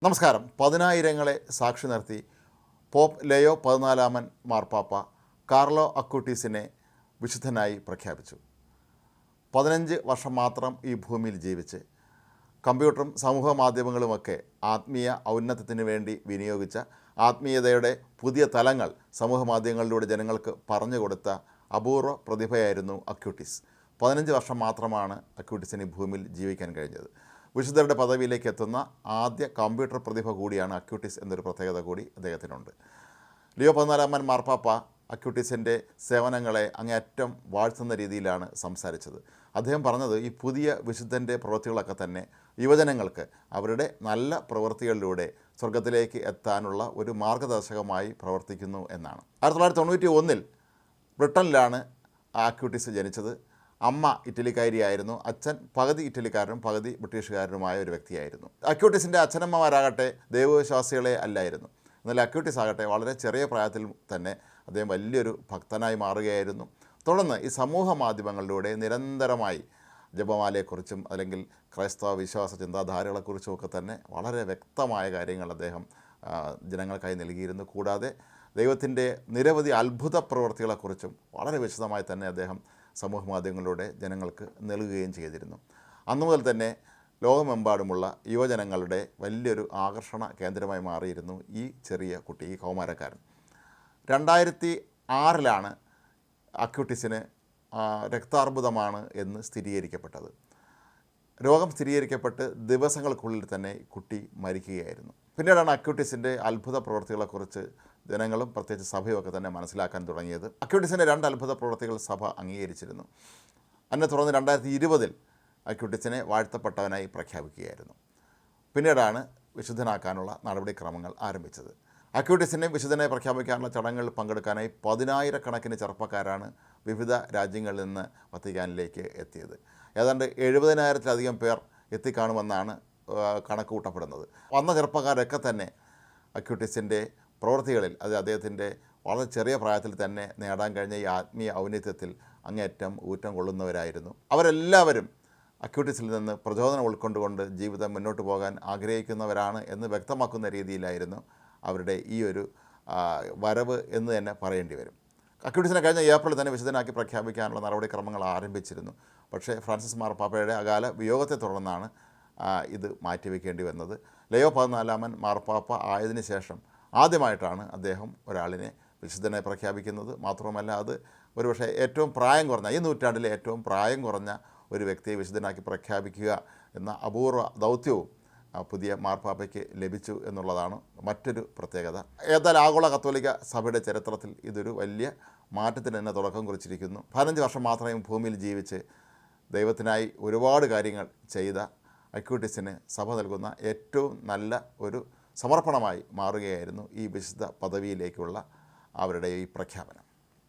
നമസ്കാരം. പതിനായിരങ്ങളെ സാക്ഷി നിർത്തി പോപ്പ് ലയോ 14 മാർപ്പാപ്പ കാർലോ അക്യൂട്ടീസിനെ വിശുദ്ധനായി പ്രഖ്യാപിച്ചു. 15 വർഷം മാത്രം ഈ ഭൂമിയിൽ ജീവിച്ച് കമ്പ്യൂട്ടറും സമൂഹ മാധ്യമങ്ങളുമൊക്കെ ആത്മീയ ഔന്നത്യത്തിന് വേണ്ടി വിനിയോഗിച്ച ആത്മീയതയുടെ പുതിയ തലങ്ങൾ സമൂഹ മാധ്യമങ്ങളിലൂടെ ജനങ്ങൾക്ക് പറഞ്ഞു കൊടുത്ത അപൂർവ പ്രതിഭയായിരുന്നു അക്യൂട്ടീസ്. 15 വർഷം മാത്രമാണ് അക്യൂട്ടീസിന് ഈ ഭൂമിയിൽ ജീവിക്കാൻ കഴിഞ്ഞത്. വിശുദ്ധരുടെ പദവിയിലേക്ക് എത്തുന്ന ആദ്യ കമ്പ്യൂട്ടർ പ്രതിഭ കൂടിയാണ് അക്യൂട്ടീസ് എന്നൊരു പ്രത്യേകത കൂടി അദ്ദേഹത്തിനുണ്ട്. ലിയോ 14 മാർപ്പാപ്പ അക്യൂട്ടീസിൻ്റെ സേവനങ്ങളെ അങ്ങേയറ്റം വാഴ്ത്തുന്ന രീതിയിലാണ് സംസാരിച്ചത്. അദ്ദേഹം പറഞ്ഞത് ഈ പുതിയ വിശുദ്ധൻ്റെ പ്രവൃത്തികളൊക്കെ തന്നെ യുവജനങ്ങൾക്ക് അവരുടെ നല്ല പ്രവൃത്തികളിലൂടെ സ്വർഗത്തിലേക്ക് എത്താനുള്ള ഒരു മാർഗദർശകമായി പ്രവർത്തിക്കുന്നു എന്നാണ്. 1991 ബ്രിട്ടനിലാണ് അക്യൂട്ടീസ് ജനിച്ചത്. അമ്മ ഇറ്റലിക്കാരിയായിരുന്നു. അച്ഛൻ പകുതി ഇറ്റലിക്കാരനും പകുതി ബ്രിട്ടീഷുകാരനുമായ ഒരു വ്യക്തിയായിരുന്നു. അക്യൂട്ടീസിൻ്റെ അച്ഛനമ്മമാരാകട്ടെ ദൈവവിശ്വാസികളെ അല്ലായിരുന്നു. എന്നാൽ അക്യൂട്ടീസ് ആകട്ടെ വളരെ ചെറിയ പ്രായത്തിൽ തന്നെ അദ്ദേഹം വലിയൊരു ഭക്തനായി മാറുകയായിരുന്നു. തുടർന്ന് ഈ സമൂഹ മാധ്യമങ്ങളിലൂടെ നിരന്തരമായി ജപമാലയെക്കുറിച്ചും അല്ലെങ്കിൽ ക്രൈസ്തവ വിശ്വാസ ചിന്താധാരകളെക്കുറിച്ചും ഒക്കെ തന്നെ വളരെ വ്യക്തമായ കാര്യങ്ങൾ അദ്ദേഹം ജനങ്ങൾക്കായി നൽകിയിരുന്നു. കൂടാതെ ദൈവത്തിൻ്റെ നിരവധി അത്ഭുത പ്രവൃത്തികളെക്കുറിച്ചും വളരെ വിശദമായി തന്നെ അദ്ദേഹം സമൂഹ മാധ്യമങ്ങളിലൂടെ ജനങ്ങൾക്ക് നൽകുകയും ചെയ്തിരുന്നു. അന്നു മുതൽ തന്നെ ലോകമെമ്പാടുമുള്ള യുവജനങ്ങളുടെ വലിയൊരു ആകർഷണ കേന്ദ്രമായി മാറിയിരുന്നു ഈ ചെറിയ കുട്ടി, ഈ കൗമാരക്കാരൻ. 2006 അക്യൂട്ടീസിന് രക്താർബുദമാണ് എന്ന് സ്ഥിരീകരിക്കപ്പെട്ടത്. രോഗം സ്ഥിരീകരിക്കപ്പെട്ട് ദിവസങ്ങൾക്കുള്ളിൽ തന്നെ കുട്ടി മരിക്കുകയായിരുന്നു. പിന്നീടാണ് അക്യൂട്ടീസിൻ്റെ അത്ഭുത പ്രവൃത്തികളെക്കുറിച്ച് ജനങ്ങളും പ്രത്യേകിച്ച് സഭയൊക്കെ തന്നെ മനസ്സിലാക്കാൻ തുടങ്ങിയത്. അക്യൂട്ടീസിൻ്റെ 2 അത്ഭുത പ്രവൃത്തികൾ സഭ അംഗീകരിച്ചിരുന്നു. അതിനെ തുടർന്ന് 2020 അക്യൂട്ടീസിനെ വാഴ്ത്തപ്പെട്ടവനായി പ്രഖ്യാപിക്കുകയായിരുന്നു. പിന്നീടാണ് വിശുദ്ധനാക്കാനുള്ള നടപടിക്രമങ്ങൾ ആരംഭിച്ചത്. അക്യൂട്ടീസിനെ വിശുദ്ധനായി പ്രഖ്യാപിക്കാനുള്ള ചടങ്ങുകളിൽ പങ്കെടുക്കാനായി 10,000 കണക്കിന് വിവിധ രാജ്യങ്ങളിൽ നിന്ന് വത്തിക്കാനിലേക്ക് എത്തിയത്. ഏതാണ്ട് 70,000-ലധികം പേർ എത്തിക്കാണുമെന്നാണ് കണക്ക് കൂട്ടപ്പെടുന്നത്. വന്ന ചെറുപ്പക്കാരൊക്കെ തന്നെ അക്യൂട്ടീസിൻ്റെ പ്രവൃത്തികളിൽ അത് അദ്ദേഹത്തിൻ്റെ വളരെ ചെറിയ പ്രായത്തിൽ തന്നെ നേടാൻ കഴിഞ്ഞ ഈ ആത്മീയ ഔന്നത്യത്തിൽ അങ്ങേയറ്റം ഊറ്റം കൊള്ളുന്നവരായിരുന്നു. അവരെല്ലാവരും അക്യൂട്ടീസിൽ നിന്ന് പ്രചോദനം ഉൾക്കൊണ്ടുകൊണ്ട് ജീവിതം മുന്നോട്ട് പോകാൻ ആഗ്രഹിക്കുന്നവരാണ് എന്ന് വ്യക്തമാക്കുന്ന രീതിയിലായിരുന്നു അവരുടെ ഈ ഒരു വരവ് എന്ന് തന്നെ പറയേണ്ടി വരും. അക്യൂട്ടീസിനെ കഴിഞ്ഞ ഏപ്രിൽ തന്നെ വിശുദ്ധനാക്കി പ്രഖ്യാപിക്കാനുള്ള നടപടിക്രമങ്ങൾ ആരംഭിച്ചിരുന്നു. പക്ഷേ ഫ്രാൻസിസ് മാർപ്പാപ്പയുടെ അകാല വിയോഗത്തെ തുടർന്നാണ് ഇത് മാറ്റിവെക്കേണ്ടി വന്നത്. ലയോ 14 മാർപ്പാപ്പ ആയതിനു ശേഷം ആദ്യമായിട്ടാണ് അദ്ദേഹം ഒരാളിനെ വിശുദ്ധനായി പ്രഖ്യാപിക്കുന്നത്. മാത്രവുമല്ല അത് ഒരുപക്ഷെ ഏറ്റവും പ്രായം കുറഞ്ഞ ഈ നൂറ്റാണ്ടിലെ ഏറ്റവും പ്രായം കുറഞ്ഞ ഒരു വ്യക്തിയെ വിശുദ്ധനാക്കി പ്രഖ്യാപിക്കുക എന്ന അപൂർവ ദൗത്യവും പുതിയ മാർപ്പാപ്പയ്ക്ക് ലഭിച്ചു എന്നുള്ളതാണ് മറ്റൊരു പ്രത്യേകത. ഏതായാലും ആഗോള കത്തോലിക്ക സഭയുടെ ചരിത്രത്തിൽ ഇതൊരു വലിയ മാറ്റത്തിന് തന്നെ തുടക്കം കുറിച്ചിരിക്കുന്നു. 15 വർഷം മാത്രമേ ഭൂമിയിൽ ജീവിച്ച് ദൈവത്തിനായി ഒരുപാട് കാര്യങ്ങൾ ചെയ്ത അക്യൂട്ടീസിന് സഭ നൽകുന്ന ഏറ്റവും നല്ല ഒരു സമർപ്പണമായി മാറുകയായിരുന്നു ഈ വിശുദ്ധ പദവിയിലേക്കുള്ള അവരുടെ ഈ പ്രഖ്യാപനം.